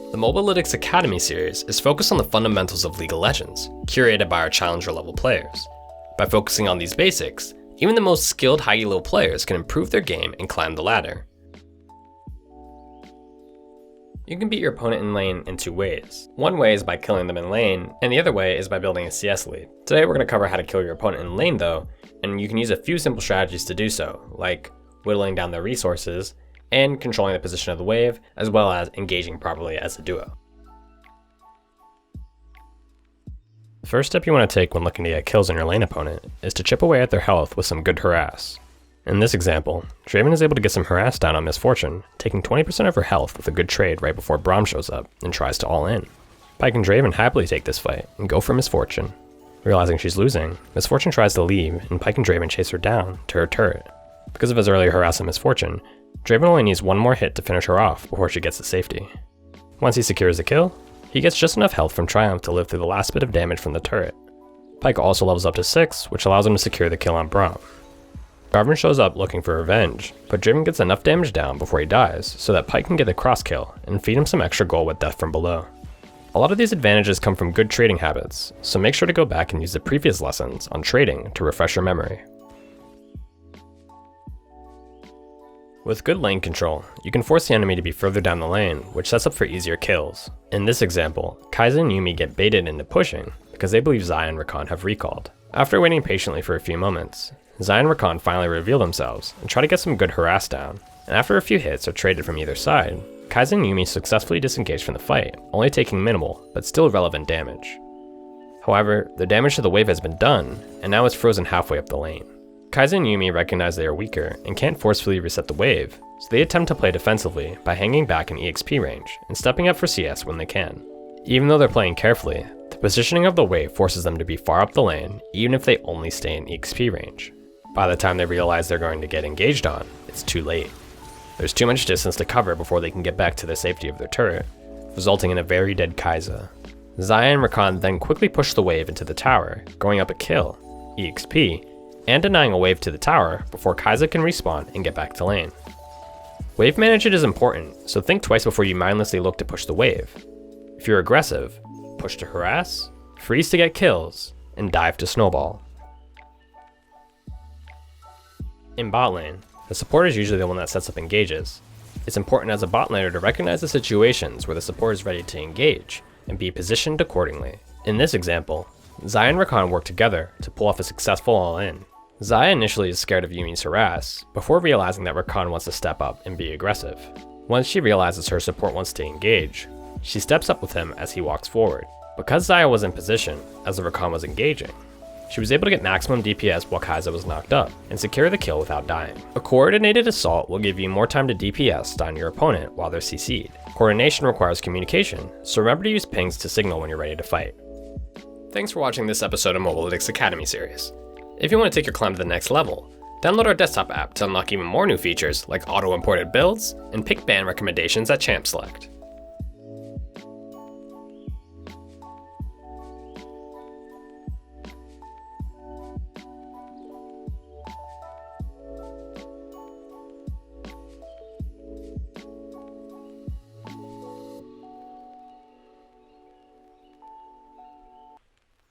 The Mobalytics Academy series is focused on the fundamentals of League of Legends, curated by our challenger level players. By focusing on these basics, even the most skilled high elo players can improve their game and climb the ladder. You can beat your opponent in lane in two ways. One way is by killing them in lane, and the other way is by building a CS lead. Today we're going to cover how to kill your opponent in lane though, and you can use a few simple strategies to do so, like whittling down their resources, and controlling the position of the wave, as well as engaging properly as a duo. The first step you want to take when looking to get kills on your lane opponent is to chip away at their health with some good harass. In this example, Draven is able to get some harass down on Misfortune, taking 20% of her health with a good trade right before Braum shows up and tries to all in. Pyke and Draven happily take this fight and go for Misfortune. Realizing she's losing, Misfortune tries to leave and Pyke and Draven chase her down to her turret. Because of his earlier harass on Misfortune, Draven only needs one more hit to finish her off before she gets to safety. Once he secures the kill, he gets just enough health from Triumph to live through the last bit of damage from the turret. Pyke also levels up to 6, which allows him to secure the kill on Braum. Garvin shows up looking for revenge, but Draven gets enough damage down before he dies so that Pyke can get the cross kill and feed him some extra gold with death from below. A lot of these advantages come from good trading habits, so make sure to go back and use the previous lessons on trading to refresh your memory. With good lane control, you can force the enemy to be further down the lane, which sets up for easier kills. In this example, Kai'Sa and Yuumi get baited into pushing because they believe Xayah and Rakan have recalled. After waiting patiently for a few moments, Xayah and Rakan finally reveal themselves and try to get some good harass down, and after a few hits are traded from either side, Kai'Sa and Yuumi successfully disengage from the fight, only taking minimal, but still relevant damage. However, the damage to the wave has been done, and now it's frozen halfway up the lane. Kai'Sa and Yuumi recognize they are weaker and can't forcefully reset the wave, so they attempt to play defensively by hanging back in EXP range and stepping up for CS when they can. Even though they're playing carefully, the positioning of the wave forces them to be far up the lane even if they only stay in EXP range. By the time they realize they're going to get engaged on, it's too late. There's too much distance to cover before they can get back to the safety of their turret, resulting in a very dead Kai'Sa. Xayah and Rakan then quickly push the wave into the tower, going up a kill, EXP, and denying a wave to the tower before Kai'Sa can respawn and get back to lane. Wave management is important, so think twice before you mindlessly look to push the wave. If you're aggressive, push to harass, freeze to get kills, and dive to snowball. In bot lane, the support is usually the one that sets up engages. It's important as a bot laner to recognize the situations where the support is ready to engage and be positioned accordingly. In this example, Xayah and Rakan work together to pull off a successful all-in. Xayah initially is scared of Yuumi's harass, before realizing that Rakan wants to step up and be aggressive. Once she realizes her support wants to engage, she steps up with him as he walks forward. Because Xayah was in position, as the Rakan was engaging, she was able to get maximum DPS while Kai'Sa was knocked up, and secure the kill without dying. A coordinated assault will give you more time to DPS stun your opponent while they're CC'd. Coordination requires communication, so remember to use pings to signal when you're ready to fight. Thanks for watching this episode of Mobalytics Academy series. If you want to take your climb to the next level, download our desktop app to unlock even more new features like auto-imported builds and pick ban recommendations at Champ Select.